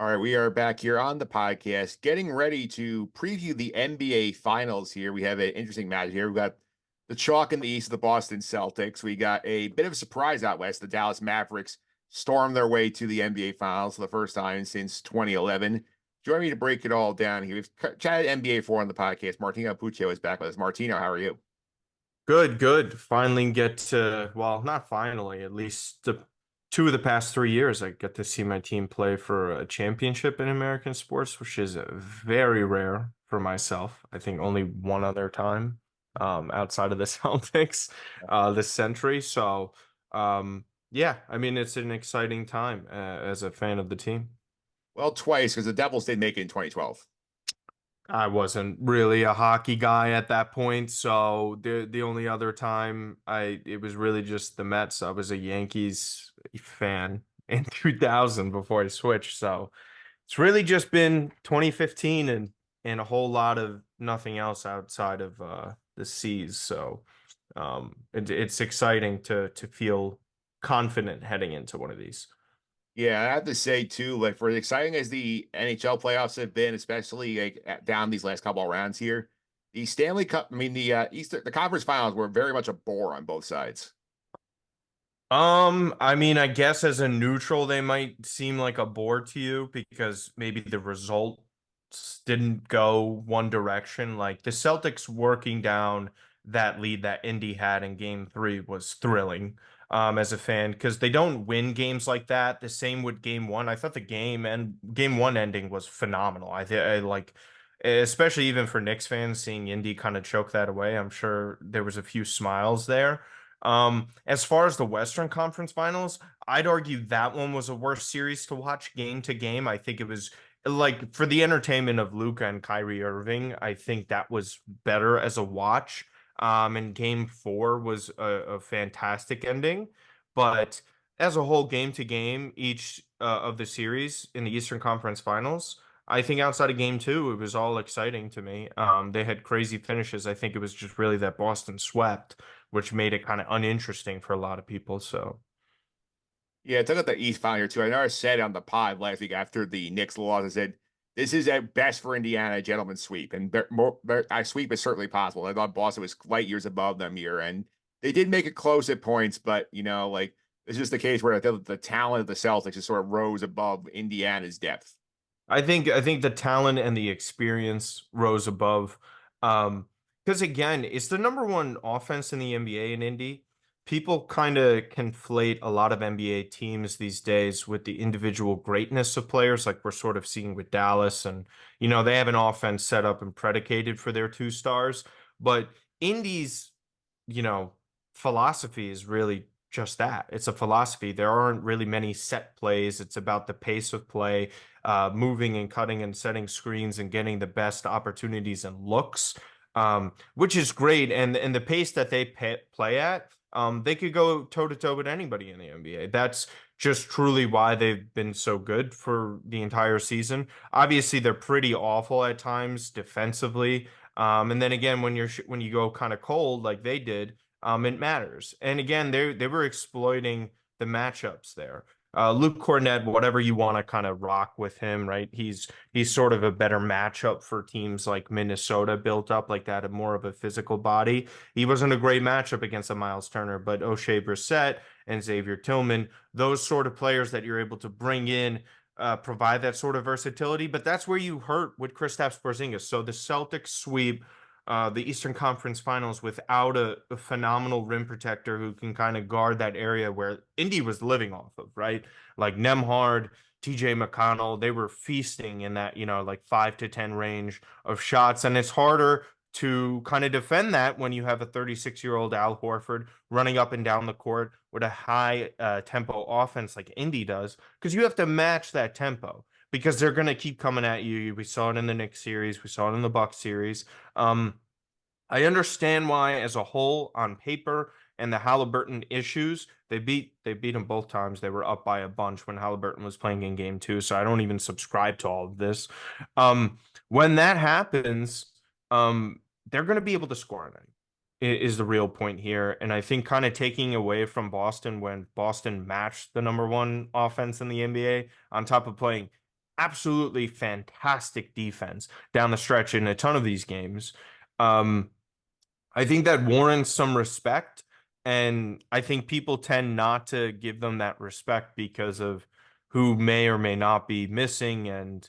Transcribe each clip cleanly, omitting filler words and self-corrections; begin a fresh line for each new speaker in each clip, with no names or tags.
All right, we are back here on the podcast, getting ready to preview the NBA Finals here. We have an interesting match here. We've got the chalk in the East of the Boston Celtics. We got a bit of a surprise out West. The Dallas Mavericks stormed their way to the NBA Finals for the first time since 2011. Join me to break it all down here. We've chatted NBA for on the podcast. Martino Puccio is back with us. Martino, how are you?
Good, good. Finally get to, well, not finally, at least the two of the past 3 years, I get to see my team play for a championship in American sports, which is very rare for myself. I think only one other time outside of the Celtics this century. So, yeah, I mean, it's an exciting time as a fan of the team.
Well, twice because the Devils did make it in 2012.
I wasn't really a hockey guy at that point, so the only other time it was really just the Mets. I was a Yankees fan in 2000 before I switched. So it's really just been 2015 and a whole lot of nothing else outside of the seas. So it's exciting to feel confident heading into one of these.
Yeah, I have to say too, like for as exciting as the NHL playoffs have been, especially down these last couple of rounds here, the Stanley Cup, I mean the conference finals were very much a bore on both sides.
I mean, I guess as a neutral, they might seem like a bore to you because maybe the results didn't go one direction. Like the Celtics working down that lead that Indy had in game three was thrilling, as a fan because they don't win games like that. The same with game one. I thought the game one ending was phenomenal. I like, especially even for Knicks fans, seeing Indy kind of choke that away. I'm sure there was a few smiles there. As far as the Western Conference Finals, I'd argue that one was a worse series to watch game to game. I think it was like for the entertainment of Luca and Kyrie Irving, I think that was better as a watch. And game four was a fantastic ending. But as a whole, game to game, each of the series in the Eastern Conference Finals, I think outside of game two, it was all exciting to me. They had crazy finishes. I think it was just really that Boston swept, which made it kind of uninteresting for a lot of people. So
Yeah, talk about the East final here too. I know I said on the pod last week after the Knicks loss, I said this is at best for Indiana, a gentleman's sweep, and a sweep is certainly possible. I thought Boston was light years above them here, and they did make it close at points, but like it's just the case where the talent of the Celtics just sort of rose above Indiana's depth.
I think the talent and the experience rose above. Because again, it's the number one offense in the NBA in Indy. People kind of conflate a lot of NBA teams these days with the individual greatness of players, like we're sort of seeing with Dallas. And, they have an offense set up and predicated for their two stars. But Indy's, you know, philosophy is really just that. It's a philosophy. There aren't really many set plays. It's about the pace of play, moving and cutting and setting screens and getting the best opportunities and looks, which is great. And the pace that they play at, they could go toe to toe with anybody in the NBA. That's just truly why they've been so good for the entire season. Obviously, they're pretty awful at times defensively. And then again, when you go kind of cold like they did, it matters. And again, they were exploiting the matchups there. Luke Cornett, whatever you want to kind of rock with him, right? He's sort of a better matchup for teams like Minnesota, built up like that, more of a physical body. He wasn't a great matchup against a Miles Turner, but O'Shea Brissett and Xavier Tillman, those sort of players that you're able to bring in, provide that sort of versatility. But that's where you hurt with Kristaps Porzingis. So the Celtics sweep the Eastern Conference Finals without a phenomenal rim protector who can kind of guard that area where Indy was living off of, right? Like Nemhard, TJ McConnell, they were feasting in that, like 5 to 10 range of shots. And it's harder to kind of defend that when you have a 36-year-old Al Horford running up and down the court with a high tempo offense like Indy does, because you have to match that tempo because they're going to keep coming at you. We saw it in the Knicks series. We saw it in the Bucks series. I understand why, as a whole, on paper, and the Halliburton issues, they beat them both times. They were up by a bunch when Halliburton was playing in game two. So I don't even subscribe to all of this. Um, when that happens, they're going to be able to score on it. Is the real point here. And I think kind of taking away from Boston when Boston matched the number one offense in the NBA on top of playing absolutely fantastic defense down the stretch in a ton of these games. Um, I think that warrants some respect. And I think people tend not to give them that respect because of who may or may not be missing. And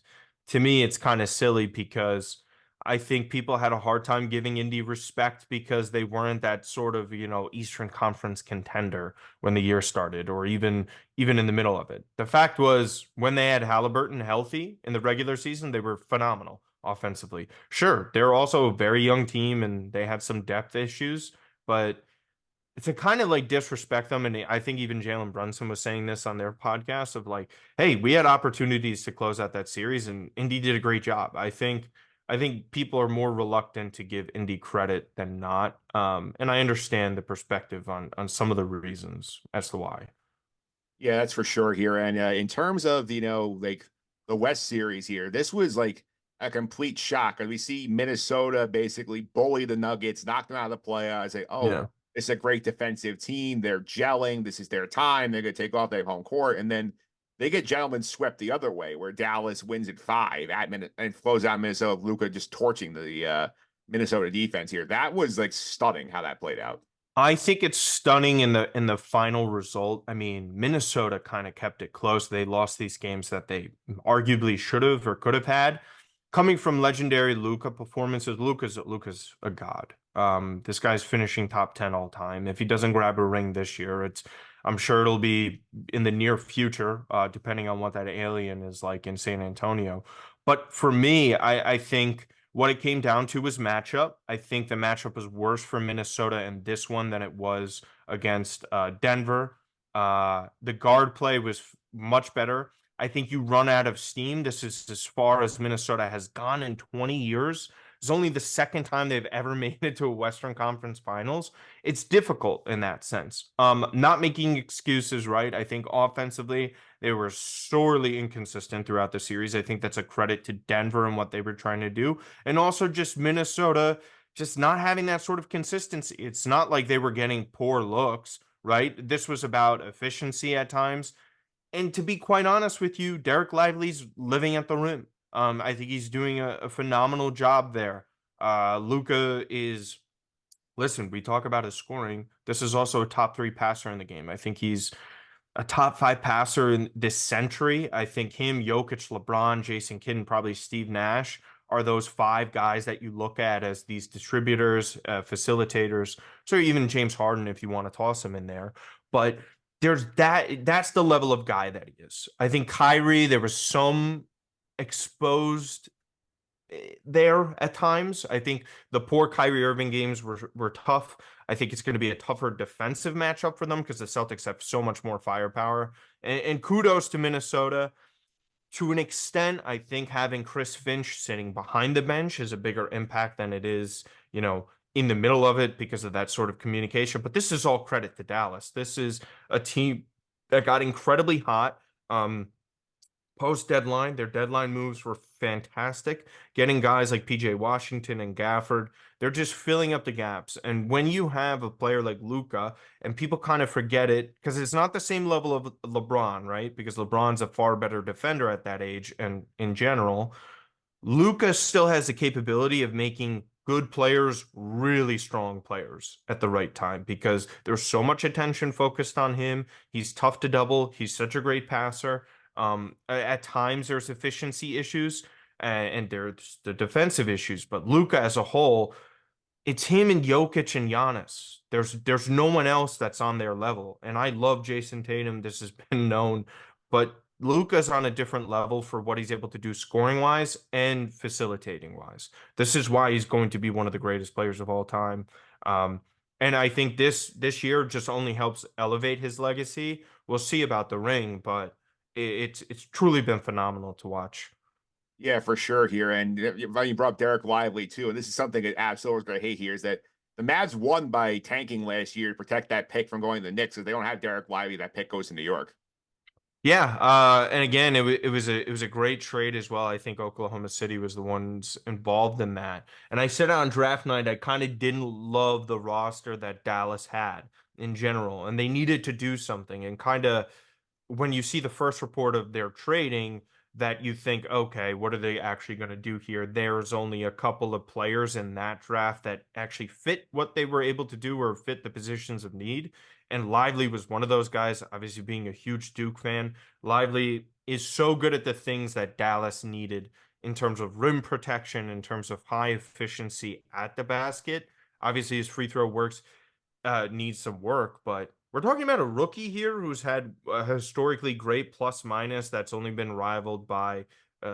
to me, it's kind of silly because I think people had a hard time giving Indy respect because they weren't that sort of, Eastern Conference contender when the year started, or even in the middle of it. The fact was, when they had Halliburton healthy in the regular season, they were phenomenal offensively. Sure, they're also a very young team and they have some depth issues, but to kind of like disrespect them, and I think even Jalen Brunson was saying this on their podcast of like, hey, we had opportunities to close out that series and Indy did a great job. I think people are more reluctant to give Indy credit than not. And I understand the perspective on some of the reasons as to why.
Yeah, that's for sure here. And in terms of, like the West series here, this was like a complete shock. And we see Minnesota basically bully the Nuggets, knock them out of the playoffs. Say, oh,
Yeah.
it's a great defensive team. They're gelling. This is their time. They're going to take off their home court. And then they get gentlemen swept the other way, where Dallas wins at 5 at minute and flows out Minnesota. Luka just torching the Minnesota defense here. That was like stunning how that played out.
I think it's stunning in the final result. I mean, Minnesota kind of kept it close. They lost these games that they arguably should have or could have had. Coming from legendary Luca performances, Luca's a god. This guy's finishing top 10 all time. If he doesn't grab a ring this year, I'm sure it'll be in the near future, depending on what that alien is like in San Antonio. But for me, I think what it came down to was matchup. I think the matchup was worse for Minnesota in this one than it was against Denver. The guard play was much better. I think you run out of steam. This is as far as Minnesota has gone in 20 years. It's only the second time they've ever made it to a Western Conference Finals. It's difficult in that sense. Not making excuses, right? I think offensively, they were sorely inconsistent throughout the series. I think that's a credit to Denver and what they were trying to do. And also just Minnesota just not having that sort of consistency. It's not like they were getting poor looks, right? This was about efficiency at times. And to be quite honest with you, Derek Lively's living at the rim. I think he's doing a phenomenal job there. Luca is, listen, we talk about his scoring. This is also a top 3 passer in the game. I think he's a top 5 passer in this century. I think him, Jokic, LeBron, Jason Kidd, and probably Steve Nash are those 5 guys that you look at as these distributors, facilitators. So even James Harden, if you want to toss him in there. But that's the level of guy that he is. I think Kyrie, there was some exposed there at times. I think the poor Kyrie Irving games were tough. I think it's going to be a tougher defensive matchup for them because the Celtics have so much more firepower. And kudos to Minnesota. To an extent, I think having Chris Finch sitting behind the bench is a bigger impact than it is, in the middle of it because of that sort of communication. But this is all credit to Dallas. This is a team that got incredibly hot. Post deadline, their deadline moves were fantastic. Getting guys like PJ Washington and Gafford, they're just filling up the gaps. And when you have a player like Luca, and people kind of forget it because it's not the same level of LeBron, right? Because LeBron's a far better defender at that age and in general. Luca still has the capability of making good players really strong players at the right time because there's so much attention focused on him. He's tough to double. He's such a great passer. At times there's efficiency issues and there's the defensive issues, but Luca as a whole, it's him and Jokic and Giannis. There's no one else that's on their level. And I love Jason Tatum. This has been known, but Luca's on a different level for what he's able to do scoring wise and facilitating wise. This is why he's going to be one of the greatest players of all time. Um, and I think this year just only helps elevate his legacy. We'll see about the ring, but it's truly been phenomenal to watch.
Yeah, for sure here. And you brought up Derek Lively too. And this is something that Absol is going to hate here is that the Mavs won by tanking last year to protect that pick from going to the Knicks. If they don't have Derek Lively, that pick goes to New York.
Yeah, and again, it was a great trade as well. I think Oklahoma City was the ones involved in that. And I said on draft night, I kind of didn't love the roster that Dallas had in general, and they needed to do something. And kind of when you see the first report of their trading, that you think, okay, what are they actually going to do here? There's only a couple of players in that draft that actually fit what they were able to do or fit the positions of need. And Lively was one of those guys, obviously being a huge Duke fan. Lively is so good at the things that Dallas needed in terms of rim protection, in terms of high efficiency at the basket. Obviously, his free throw works needs some work, but we're talking about a rookie here who's had a historically great plus minus that's only been rivaled by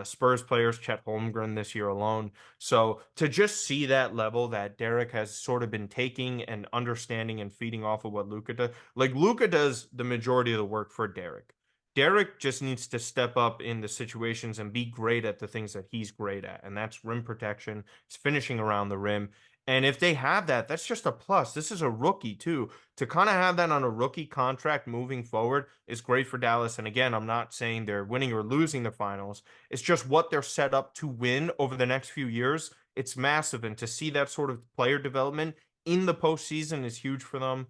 Spurs players, Chet Holmgren this year alone. So to just see that level that Derek has sort of been taking and understanding and feeding off of what Luka does, like Luka does the majority of the work for Derek. Derek just needs to step up in the situations and be great at the things that he's great at, and that's rim protection, it's finishing around the rim. And if they have that, that's just a plus. This is a rookie too. To kind of have that on a rookie contract moving forward is great for Dallas. And again, I'm not saying they're winning or losing the finals. It's just what they're set up to win over the next few years. It's massive. And to see that sort of player development in the postseason is huge for them.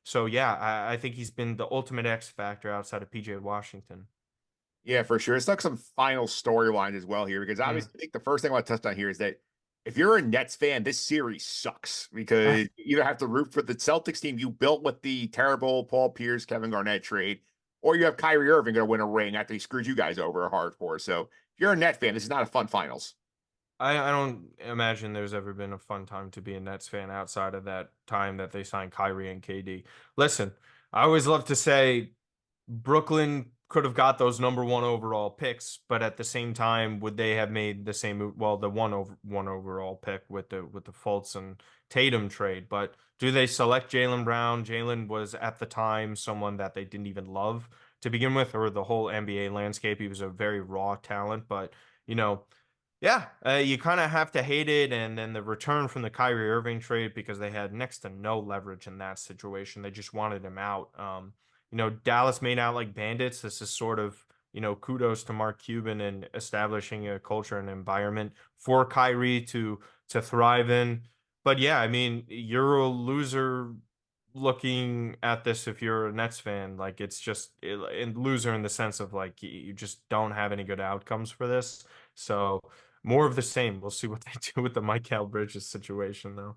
So yeah, I think he's been the ultimate X factor outside of PJ Washington.
Yeah, for sure. It's like some final storylines as well here because
Mm.
obviously I think the first thing I want to touch on here is that if you're a Nets fan, this series sucks because you either have to root for the Celtics team you built with the terrible Paul Pierce, Kevin Garnett trade, or you have Kyrie Irving going to win a ring after he screwed you guys over hardcore. So if you're a Net fan, this is not a fun finals.
I don't imagine there's ever been a fun time to be a Nets fan outside of that time that they signed Kyrie and KD. Listen, I always love to say Brooklyn could have got those number one overall picks, but at the same time, would they have made the same well, the one overall pick with the Fultz and Tatum trade? But do they select Jalen Brown? Jalen was at the time someone that they didn't even love to begin with, or the whole NBA landscape. He was a very raw talent, but you know, yeah, you kind of have to hate it. And then the return from the Kyrie Irving trade because they had next to no leverage in that situation. They just wanted him out. Dallas made out like bandits. This is sort of, kudos to Mark Cuban and establishing a culture and environment for Kyrie to thrive in. But yeah, I mean, you're a loser looking at this if you're a Nets fan. Like it's just and loser in the sense of like you just don't have any good outcomes for this. So more of the same. We'll see what they do with the Mikal Bridges situation, though.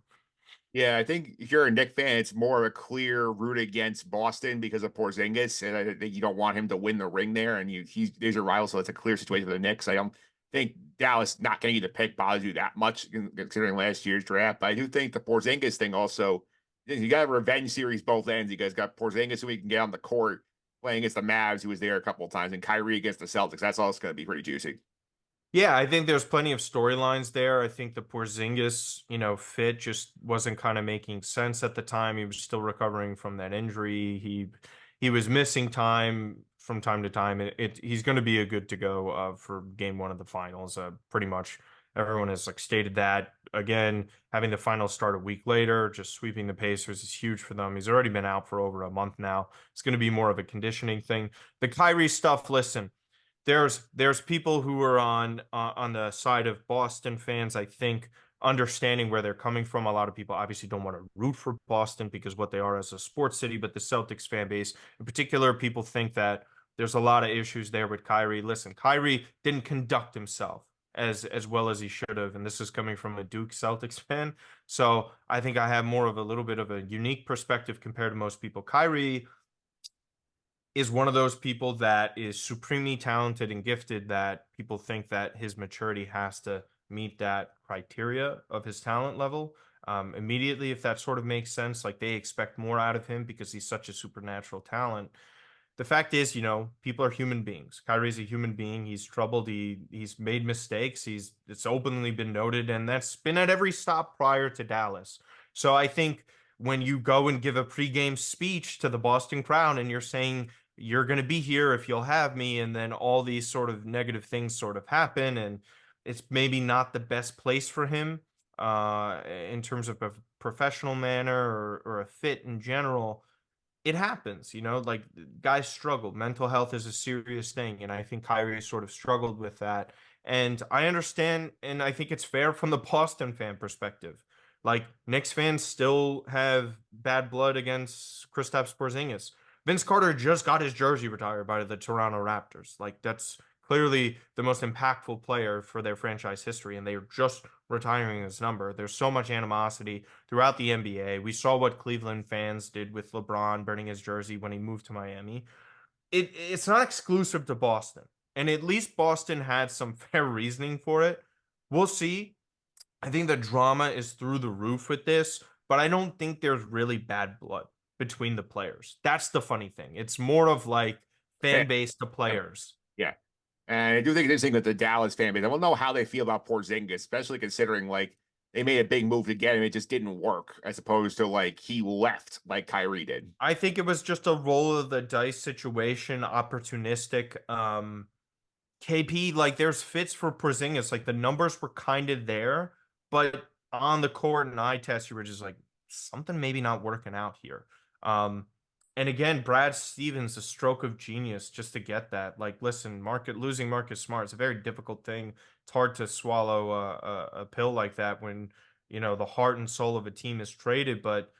Yeah, I think if you're a Knick fan, it's more of a clear root against Boston because of Porzingis, and I think you don't want him to win the ring there. And there's your rival, so it's a clear situation for the Knicks. I don't think Dallas not getting you the pick bothers you that much considering last year's draft. But I do think the Porzingis thing also, you got a revenge series both ends. You guys got Porzingis who we can get on the court playing against the Mavs, who was there a couple of times, and Kyrie against the Celtics. That's all it's going to be pretty juicy.
Yeah, I think there's plenty of storylines there. I think the Porzingis, fit just wasn't kind of making sense at the time. He was still recovering from that injury. He was missing time from time to time. He's going to be a good to go for game one of the finals. Pretty much everyone has like stated that. Again, having the finals start a week later, just sweeping the Pacers is huge for them. He's already been out for over a month now. It's going to be more of a conditioning thing. The Kyrie stuff, listen, there's people who are on the side of Boston fans, I think, understanding where they're coming from. A lot of people obviously don't want to root for Boston because what they are as a sports city, but the Celtics fan base in particular, people think that there's a lot of issues there with Kyrie. Listen, Kyrie didn't conduct himself as well as he should have, and this is coming from a Duke Celtics fan. So I think I have more of a little bit of a unique perspective compared to most people. Kyrie is one of those people that is supremely talented and gifted that people think that his maturity has to meet that criteria of his talent level. Immediately, if that sort of makes sense, like they expect more out of him because he's such a supernatural talent. The fact is, people are human beings. Kyrie's a human being. He's troubled. He's made mistakes. It's openly been noted, and that's been at every stop prior to Dallas. So I think when you go and give a pregame speech to the Boston crowd and you're saying you're going to be here if you'll have me, and then all these sort of negative things sort of happen, and it's maybe not the best place for him in terms of a professional manner or a fit in general. It happens, like guys struggle. Mental health is a serious thing. And I think Kyrie sort of struggled with that. And I understand, and I think it's fair from the Boston fan perspective. Like Knicks fans still have bad blood against Kristaps Porzingis. Vince Carter just got his jersey retired by the Toronto Raptors. Like that's clearly the most impactful player for their franchise history, and they're just retiring his number. There's so much animosity throughout the NBA. We saw what Cleveland fans did with LeBron burning his jersey when he moved to Miami. It's not exclusive to Boston, and at least Boston had some fair reasoning for it. We'll see. I think the drama is through the roof with this, but I don't think there's really bad blood between the players. That's the funny thing. It's more of like
Fan-
fan base to players.
Yeah. And I do think it's interesting that the Dallas fan base, I don't know how they feel about Porzingis, especially considering like they made a big move to get him. It just didn't work as opposed to like he left like Kyrie did.
I think it was just a roll of the dice situation, opportunistic. KP, like there's fits for Porzingis. Like the numbers were kind of there, but on the court and eye test, you were just like something maybe not working out here. Um, and again, Brad Stevens, a stroke of genius just to get that. Like, listen, losing Marcus Smart is a very difficult thing. It's hard to swallow a pill like that when the heart and soul of a team is traded. But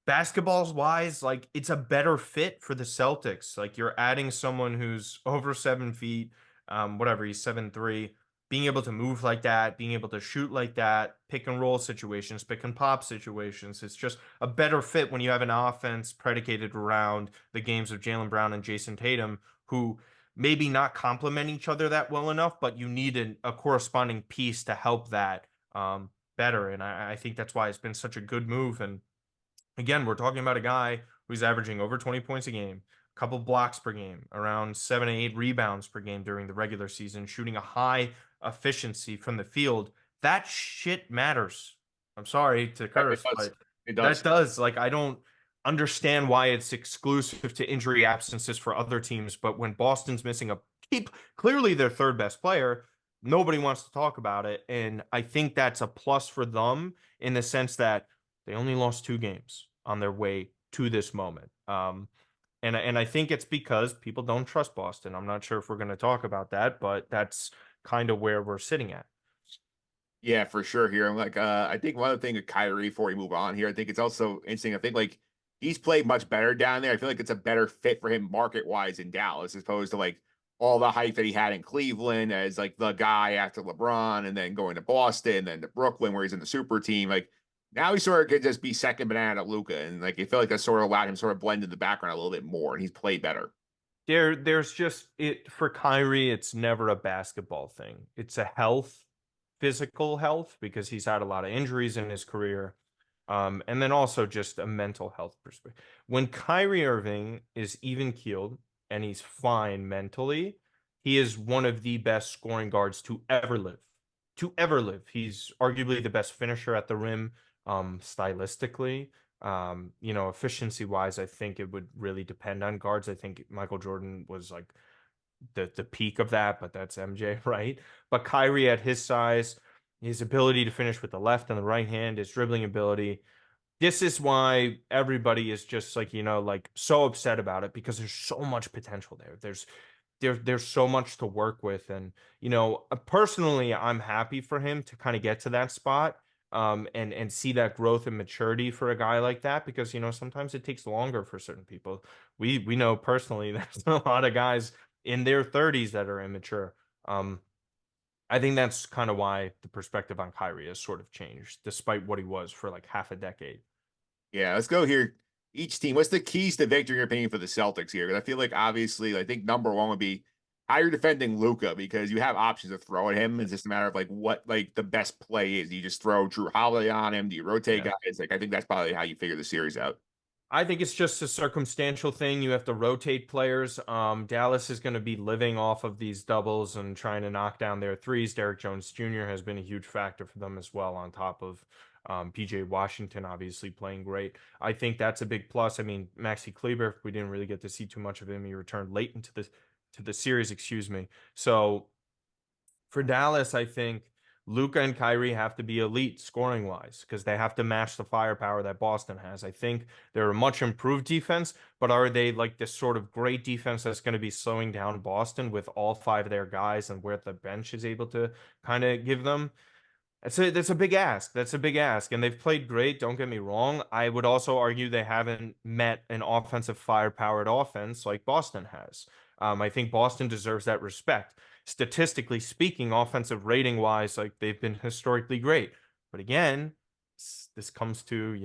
basketballs wise, like it's a better fit for the Celtics. Like you're adding someone who's over 7 feet, whatever, he's 7'3", being able to move like that, being able to shoot like that, pick and roll situations, pick and pop situations. It's just a better fit when you have an offense predicated around the games of Jaylen Brown and Jason Tatum, who maybe not complement each other that well enough, but you need a corresponding piece to help that better. And I think that's why it's been such a good move. And again, we're talking about a guy who's averaging over 20 points a game, a couple blocks per game, around 7 to 8 rebounds per game during the regular season, shooting a high efficiency from the field. That shit matters. I'm sorry to
It
curse,
does.
but
It
that
does.
does. Like, I don't understand why it's exclusive to injury absences for other teams, but when Boston's missing clearly their third best player, nobody wants to talk about it. And I think that's a plus for them in the sense that they only lost 2 games on their way to this moment. And I think it's because people don't trust Boston. I'm not sure if we're going to talk about that, but that's kind of where we're sitting at.
Yeah, for sure here. I'm like, I think one other thing with Kyrie before we move on here, I think it's also interesting. I think like he's played much better down there. I feel like it's a better fit for him market wise in Dallas as opposed to like all the hype that he had in Cleveland as like the guy after LeBron and then going to Boston, then to Brooklyn where he's in the super team. Like now he sort of could just be second banana to Luca. And like I feel like that sort of allowed him sort of blend in the background a little bit more and he's played better.
There's just it for Kyrie, it's never a basketball thing. It's a physical health, because he's had a lot of injuries in his career. And then also just a mental health perspective. When Kyrie Irving is even keeled and he's fine mentally, he is one of the best scoring guards to ever live. To ever live. He's arguably the best finisher at the rim, stylistically. Efficiency wise, I think it would really depend on guards. I think Michael Jordan was like the peak of that, but that's MJ, right? But Kyrie at his size, his ability to finish with the left and the right hand, his dribbling ability. This is why everybody is just like, like so upset about it, because there's so much potential there. There's so much to work with. And, personally, I'm happy for him to kind of get to that spot. And see that growth and maturity for a guy like that, because sometimes it takes longer for certain people. We know personally there's a lot of guys in their 30s that are immature. I think that's kind of why the perspective on Kyrie has sort of changed, despite what he was for like half a decade.
Yeah, let's go here. Each team, what's the keys to victory in your opinion for the Celtics here? Because I feel like obviously, I think number one would be how you're defending Luca because you have options to throw at him. It's just a matter of like what like the best play is. Do you just throw Drew Holiday on him? Do you rotate
Yeah.
guys? Like I think that's probably how you figure the series out.
I think it's just a circumstantial thing. You have to rotate players. Dallas is going to be living off of these doubles and trying to knock down their threes. Derrick Jones Jr. has been a huge factor for them as well, on top of PJ Washington obviously playing great. I think that's a big plus. I mean, Maxi Kleber, we didn't really get to see too much of him. He returned late into the series, excuse me. So for Dallas, I think Luca and Kyrie have to be elite scoring wise, because they have to match the firepower that Boston has. I think they're a much improved defense, but are they like this sort of great defense that's going to be slowing down Boston with all 5 of their guys and where the bench is able to kind of give them? That's a big ask. That's a big ask. And they've played great. Don't get me wrong. I would also argue they haven't met an offensive firepowered offense like Boston has. I think Boston deserves that respect. statistically speaking, offensive rating wise, like they've been historically great. But again, this comes to,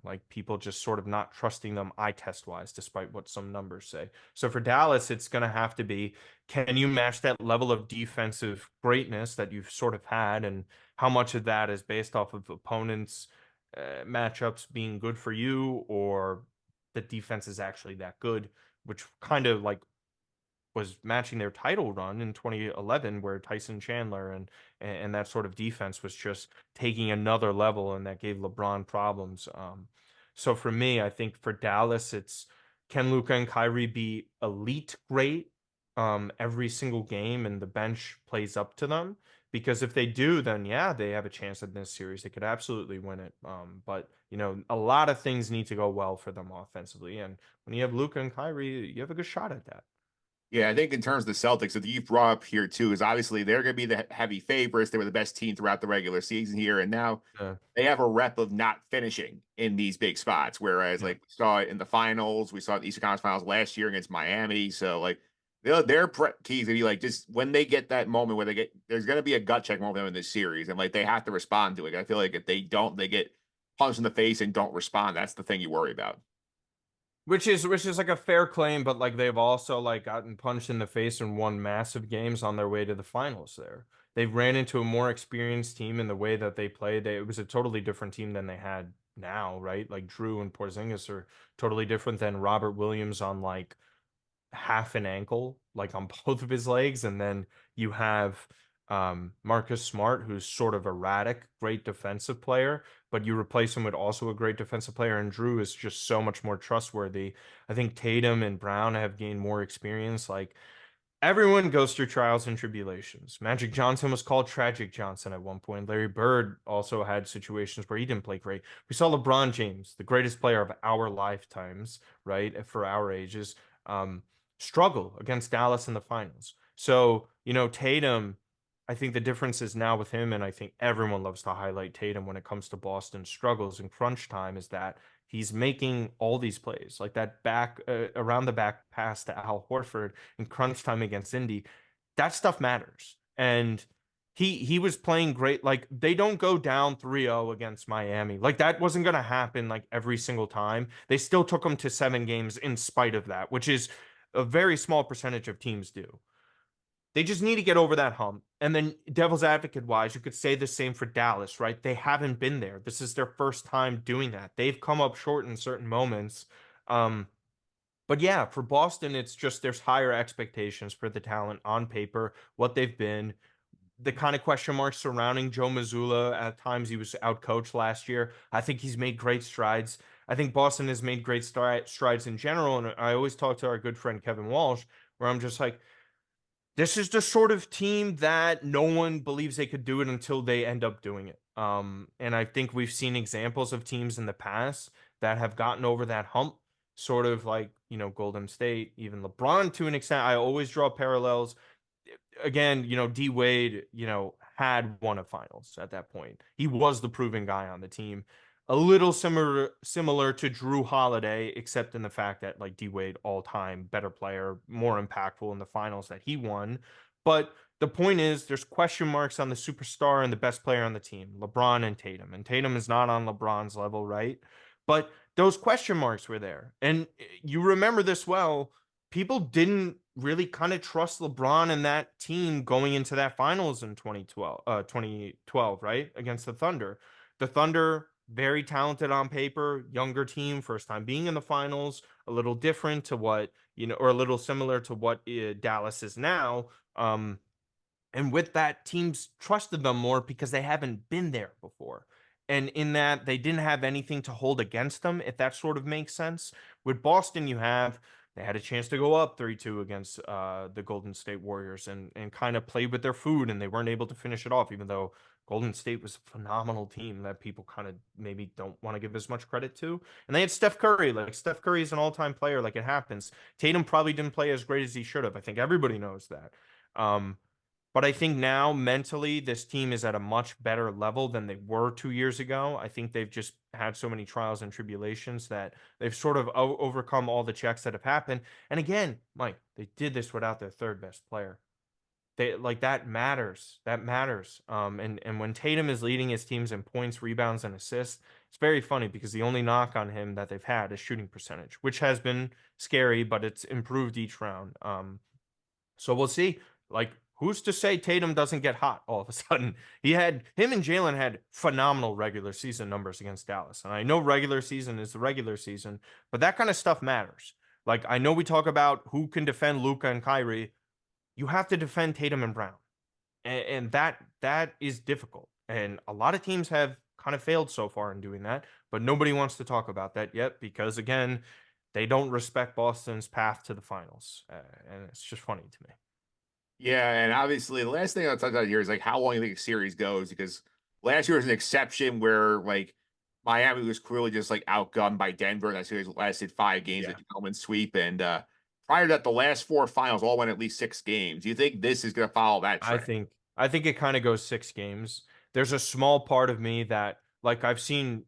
like people just sort of not trusting them eye test wise, despite what some numbers say. So for Dallas, it's going to have to be, can you match that level of defensive greatness that you've sort of had? And how much of that is based off of opponents' matchups being good for you, or the defense is actually that good, which kind of like was matching their title run in 2011, where Tyson Chandler and that sort of defense was just taking another level, and that gave LeBron problems. So for me, I think for Dallas, it's, can Luka and Kyrie be elite great every single game, and the bench plays up to them? Because if they do, then yeah, they have a chance in this series. They could absolutely win it. But a lot of things need to go well for them offensively, and when you have Luka and Kyrie, you have a good shot at that.
Yeah, I think in terms of the Celtics, that you've brought up here too, is obviously they're going to be the heavy favorites. They were the best team throughout the regular season here, and now
Yeah,
they have a rep of not finishing in these big spots. Whereas,
yeah.
like we saw it in the finals, we saw it in the Eastern Conference Finals last year against Miami. So, like their keys to be like, just when they get that moment where there's going to be a gut check moment in this series, and like they have to respond to it. I feel like if they don't, they get punched in the face and don't respond. That's the thing you worry about.
Which is like a fair claim, but like they've also like gotten punched in the face and won massive games on their way to the finals there. They've ran into a more experienced team in the way that they played. It was a totally different team than they had now, right? Like Drew and Porzingis are totally different than Robert Williams on like half an ankle, like on both of his legs. And then you have Marcus Smart, who's sort of erratic, great defensive player, but you replace him with also a great defensive player. And Drew is just so much more trustworthy. I think Tatum and Brown have gained more experience. Like everyone goes through trials and tribulations. Magic Johnson was called Tragic Johnson at one point. Larry Bird also had situations where he didn't play great. We saw LeBron James, the greatest player of our lifetimes, right, for our ages, um, struggle against Dallas in the finals. So, Tatum, I think the difference is now with him, and I think everyone loves to highlight Tatum when it comes to Boston struggles in crunch time, is that he's making all these plays, like that back around the back pass to Al Horford in crunch time against Indy. That stuff matters. And he was playing great. Like they don't go down 3-0 against Miami. Like that wasn't going to happen like every single time. They still took them to 7 games in spite of that, which is a very small percentage of teams do. They just need to get over that hump. And then, devil's advocate wise, you could say the same for Dallas, right? They haven't been there. This is their first time doing that. They've come up short in certain moments. Um, but yeah, for Boston, it's just there's higher expectations for the talent on paper, what they've been, the kind of question marks surrounding Joe Mazzulla. At times, he was outcoached last year. I think he's made great strides. I think Boston has made great strides in general. And I always talk to our good friend Kevin Walsh, where I'm just like, this is the sort of team that no one believes they could do it until they end up doing it. And I think we've seen examples of teams in the past that have gotten over that hump, sort of like, Golden State, even LeBron to an extent. I always draw parallels. Again, D Wade, had won a finals at that point. He was the proven guy on the team. A little similar to Drew Holiday, except in the fact that like D Wade all time better player, more impactful in the finals that he won. But the point is, there's question marks on the superstar and the best player on the team, LeBron and Tatum. And Tatum is not on LeBron's level, right? But those question marks were there. And you remember this well. People didn't really kind of trust LeBron and that team going into that finals in 2012, right? Against the Thunder. The Thunder, very talented on paper, younger team, first time being in the finals, a little different to what, or a little similar to what Dallas is now. And with that, teams trusted them more because they haven't been there before. And in that, they didn't have anything to hold against them, if that sort of makes sense. With Boston, they had a chance to go up 3-2 against the Golden State Warriors and kind of played with their food, and they weren't able to finish it off, even though Golden State was a phenomenal team that people kind of maybe don't want to give as much credit to. And they had Steph Curry. Like, Steph Curry is an all-time player. Like, it happens. Tatum probably didn't play as great as he should have. I think everybody knows that. But I think now mentally, this team is at a much better level than they were 2 years ago. I think they've just had so many trials and tribulations that they've sort of overcome all the checks that have happened. And again, Mike, they did this without their third best player. They like that matters. That matters. And when Tatum is leading his teams in points, rebounds, and assists, it's very funny because the only knock on him that they've had is shooting percentage, which has been scary, but it's improved each round. So we'll see. Like, who's to say Tatum doesn't get hot all of a sudden? Him and Jalen had phenomenal regular season numbers against Dallas. And I know regular season is the regular season, but that kind of stuff matters. Like, I know we talk about who can defend Luka and Kyrie. You have to defend Tatum and Brown. And that is difficult. And a lot of teams have kind of failed so far in doing that, but nobody wants to talk about that yet because again, they don't respect Boston's path to the finals. And it's just funny to me.
Yeah, and obviously the last thing I'll touch on here is like how long you think a series goes because last year was an exception where like Miami was clearly just like outgunned by Denver, and that series lasted 5 games, a
Yeah.
gentleman sweep. And prior to that, the last four finals all went at least 6 games. Do you think this is going to follow that
I
trend?
think I think it kind of goes 6 games. There's a small part of me that like I've seen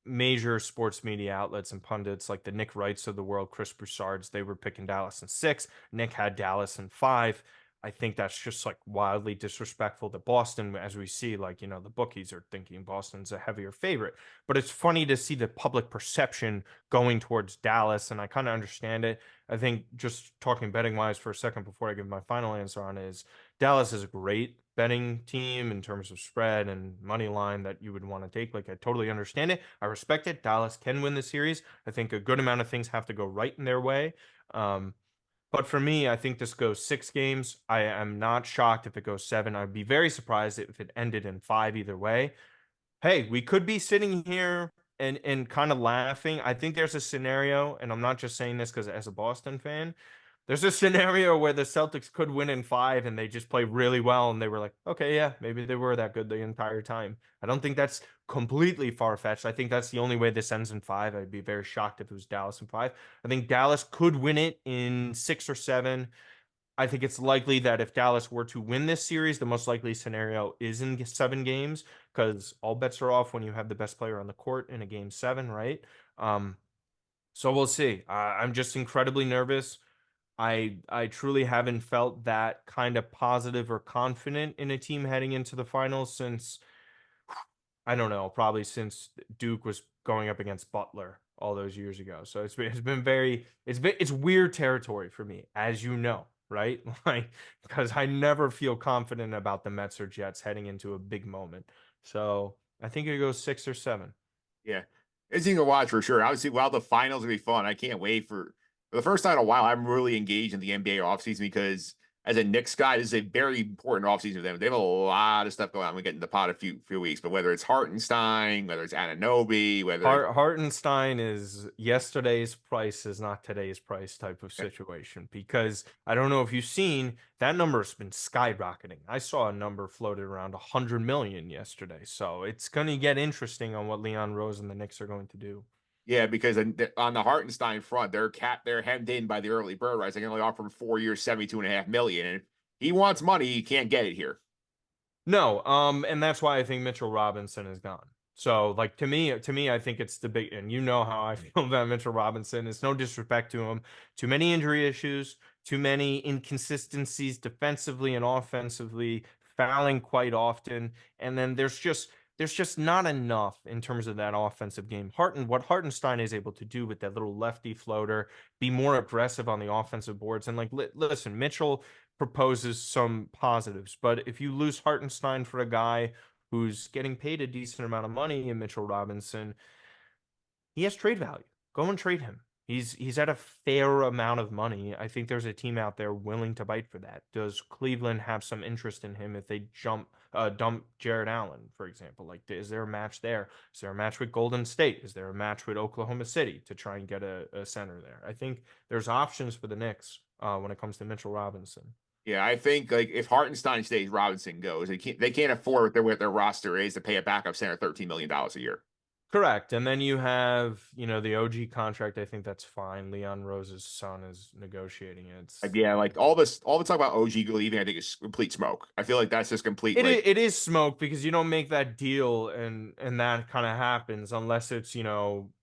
major sports media outlets and pundits like the Nick Wrights of the world, Chris Broussard's, they were picking Dallas in 6. Nick had Dallas in 5. I think that's just like wildly disrespectful to Boston, as we see, like, the bookies are thinking Boston's a heavier favorite. But it's funny to see the public perception going towards Dallas, and I kind of understand it. I think just talking betting wise for a second before I give my final answer on it is Dallas is a great betting team in terms of spread and money line that you would want to take. Like, I totally understand it. I respect it. Dallas can win the series. I think a good amount of things have to go right in their way. Um, but for me, I think this goes 6 games. I am not shocked if it goes 7. I'd be very surprised if it ended in 5 either way. Hey, we could be sitting here and kind of laughing. I think there's a scenario, and I'm not just saying this because as a Boston fan, there's a scenario where the Celtics could win in 5 and they just play really well and they were like, okay, yeah, maybe they were that good the entire time. I don't think that's completely far-fetched. I think that's the only way this ends in 5. I'd be very shocked if it was Dallas in 5. I think Dallas could win it in 6 or 7. I think it's likely that if Dallas were to win this series, the most likely scenario is in 7 games because all bets are off when you have the best player on the court in a game 7, right? Um, so we'll see. I'm just incredibly nervous. I truly haven't felt that kind of positive or confident in a team heading into the finals since I don't know, probably since Duke was going up against Butler all those years ago. So it's weird territory for me, as you know, right? Like because I never feel confident about the Mets or Jets heading into a big moment. So I think it goes 6 or 7.
Yeah. It's interesting to watch for sure. Obviously, while the finals will be fun, I can't wait for the first time in a while. I'm really engaged in the NBA offseason because as a Knicks guy, this is a very important offseason for them. They have a lot of stuff going on. We get in the pot a few weeks, but whether it's Hartenstein, whether it's Ananobi, whether it's
Hartenstein is yesterday's price is not today's price type of situation because I don't know if you've seen that number's been skyrocketing. I saw a number floated around 100 million yesterday, so it's going to get interesting on what Leon Rose and the Knicks are going to do.
yeah, because on the Hartenstein front, they're hemmed in by the early bird rights. They can only offer him 4 years, 72.5 million. And if he wants money, he can't get it here.
No, and that's why I think Mitchell Robinson is gone. So, like to me, I think it's the big, and you know how I feel about Mitchell Robinson. It's no disrespect to him. Too many injury issues, too many inconsistencies defensively and offensively, fouling quite often, and then there's just not enough in terms of that offensive game. What Hartenstein is able to do with that little lefty floater, be more aggressive on the offensive boards, and like listen, Mitchell proposes some positives. But if you lose Hartenstein for a guy who's getting paid a decent amount of money in Mitchell Robinson, he has trade value. Go and trade him. He's at a fair amount of money. I think there's a team out there willing to bite for that. Does Cleveland have some interest in him if they dump Jared Allen, for example? Like, is there a match there? Is there a match with Golden State? Is there a match with Oklahoma City to try and get a center there? I think there's options for the Knicks when it comes to Mitchell Robinson.
Yeah, I think like if Hartenstein stays, Robinson goes. They can't afford with their roster is to pay a backup center $13 million a year.
Correct. And then you have, the OG contract. I think that's fine. Leon Rose's son is negotiating it.
Like, yeah, like all the talk about OG leaving, I think is complete smoke. I feel like that's just complete, like,
It is smoke because you don't make that deal and that kind of happens unless it's,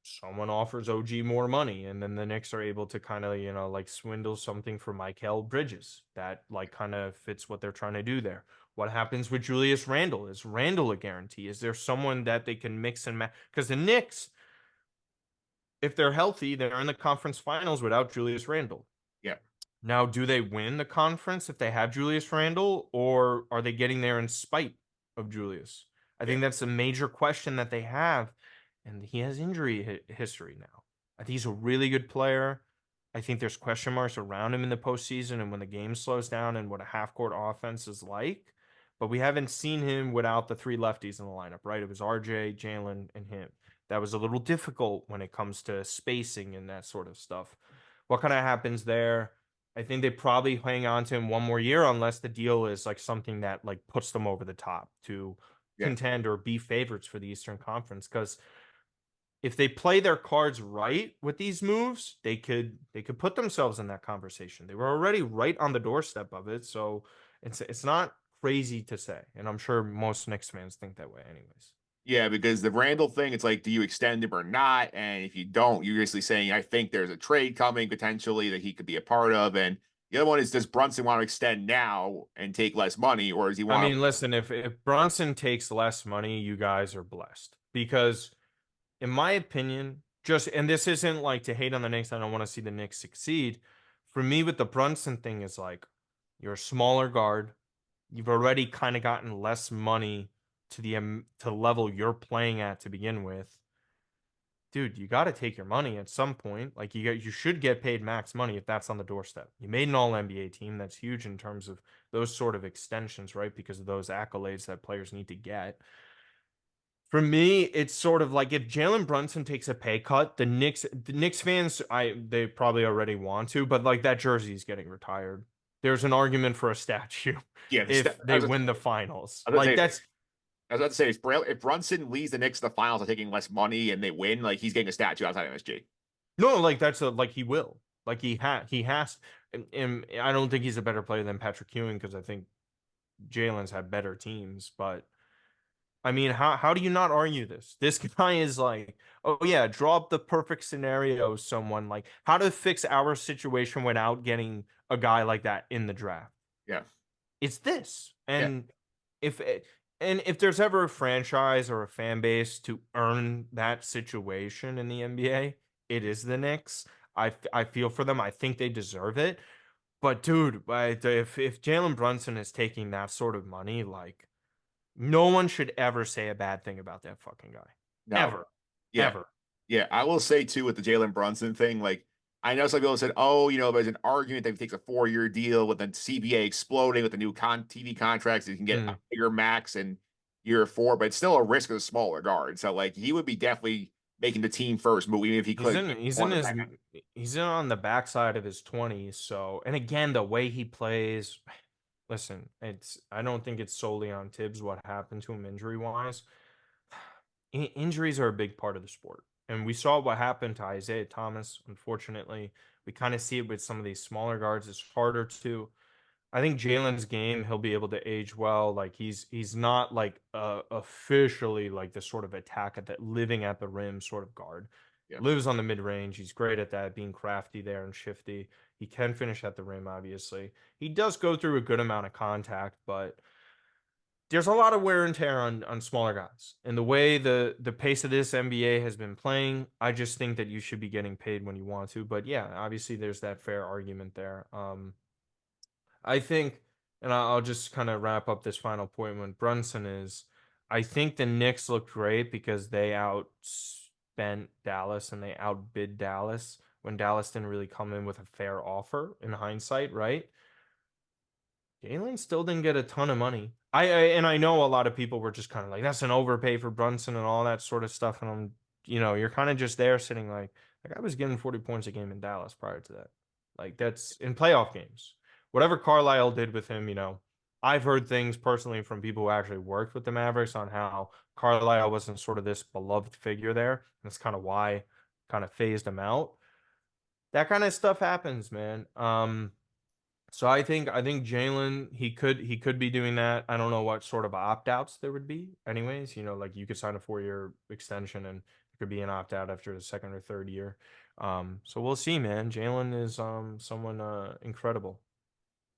someone offers OG more money and then the Knicks are able to kind of, like swindle something for Mikal Bridges that like kind of fits what they're trying to do there. What happens with Julius Randle? Is Randle a guarantee? Is there someone that they can mix and match? Because the Knicks, if they're healthy, they're in the conference finals without Julius Randle.
yeah,
Now, do they win the conference if they have Julius Randle, or are they getting there in spite of Julius? I
yeah,
think that's a major question that they have, and he has injury history now. I think he's a really good player. I think there's question marks around him in the postseason and when the game slows down and what a half court offense is like. But we haven't seen him without the three lefties in the lineup, right? It was RJ, Jalen, and him. That was a little difficult when it comes to spacing and that sort of stuff. What kind of happens there? I think they probably hang on to him one more year unless the deal is like something that like puts them over the top to
yeah.
contend or be favorites for the Eastern Conference. Because if they play their cards right with these moves, they could put themselves in that conversation. They were already right on the doorstep of it, so it's not crazy to say, and I'm sure most Knicks fans think that way, anyways.
Yeah, because the Randall thing, it's like, do you extend him or not? And if you don't, you're basically saying, I think there's a trade coming potentially that he could be a part of. And the other one is, does Brunson want to extend now and take less money, or does he
I
want
mean, listen, if Brunson takes less money, you guys are blessed because in my opinion, just and this isn't like to hate on the Knicks. I don't want to see the Knicks succeed. For me, with the Brunson thing, is like you're a smaller guard. You've already kind of gotten less money to the to level you're playing at to begin with. Dude, you got to take your money at some point. Like you should get paid max money if that's on the doorstep. You made an All NBA team. That's huge in terms of those sort of extensions, right? Because of those accolades that players need to get. For me, it's sort of like if Jalen Brunson takes a pay cut, the Knicks fans, they probably already want to, but like that jersey is getting retired. There's an argument for a statue
yeah,
if they win the finals.
I was
Like
gonna say,
that's
I was about to say, if Brunson leads the Knicks to the finals of taking less money and they win, like, he's getting a statue outside MSG.
no, like that's a like he will. Like he has and I don't think he's a better player than Patrick Ewing because I think Jalen's had better teams, but I mean, how do you not argue this? This guy is like, oh yeah, draw up the perfect scenario. Someone like how to fix our situation without getting a guy like that in the draft.
Yeah,
It's this,
yeah,
if and if there's ever a franchise or a fan base to earn that situation in the NBA, it is the Knicks. I feel for them. I think they deserve it. But dude, if Jalen Brunson is taking that sort of money, like no one should ever say a bad thing about that fucking guy.
no,
Ever.
yeah.
Ever.
Yeah, I will say too with the Jalen Brunson thing, like, I know some people said, oh, there's an argument that he takes a 4-year deal with the CBA exploding with the new TV contracts, he can get a
Mm.
bigger max in year 4, but it's still a risk of a smaller guard. So like he would be definitely making the team first move, even if he
He's
could
in he's
on
in
the
his
back.
he's in on the backside of his 20s. So and again, the way he plays, listen, it's I don't think it's solely on Tibbs what happened to him injury wise. Injuries are a big part of the sport. And we saw what happened to Isaiah Thomas, unfortunately. We kind of see it with some of these smaller guards. It's harder to I think Jalen's game, he'll be able to age well. Like he's not like officially like the sort of attack at that living at the rim sort of guard.
Yeah.
Lives on the mid range. He's great at that, being crafty there and shifty. He can finish at the rim, obviously. He does go through a good amount of contact, but there's a lot of wear and tear on smaller guys. And the way the pace of this NBA has been playing, I just think that you should be getting paid when you want to. But yeah, obviously there's that fair argument there. I think, and I'll just kind of wrap up this final point when Brunson is, I think the Knicks looked great because they outspent Dallas and they outbid Dallas when Dallas didn't really come in with a fair offer in hindsight, right? Jalen still didn't get a ton of money. And I know a lot of people were just kind of like, that's an overpay for Brunson and all that sort of stuff. And you're kind of just there sitting like I was getting 40 points a game in Dallas prior to that. Like that's in playoff games. Whatever Carlisle did with him, I've heard things personally from people who actually worked with the Mavericks on how Carlisle wasn't sort of this beloved figure there. And that's kind of why kind of phased him out. That kind of stuff happens, man. So I think Jalen he could be doing that. I don't know what sort of opt outs there would be, anyways. Like you could sign a 4-year extension and it could be an opt out after the second or third year. So we'll see, man. Jalen is someone incredible.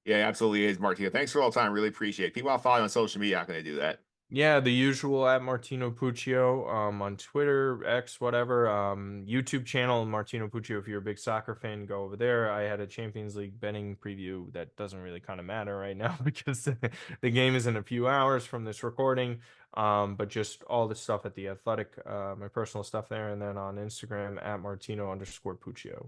Yeah, absolutely is, Martino. Thanks for all the time. Really appreciate it. People I follow on social media aren't going to do that.
Yeah, the usual at Martino Puccio, on Twitter, X, whatever. YouTube channel Martino Puccio. If you're a big soccer fan, go over there. I had a Champions League betting preview that doesn't really kind of matter right now because the game is in a few hours from this recording. But just all the stuff at the Athletic, my personal stuff there, and then on Instagram at Martino_Puccio.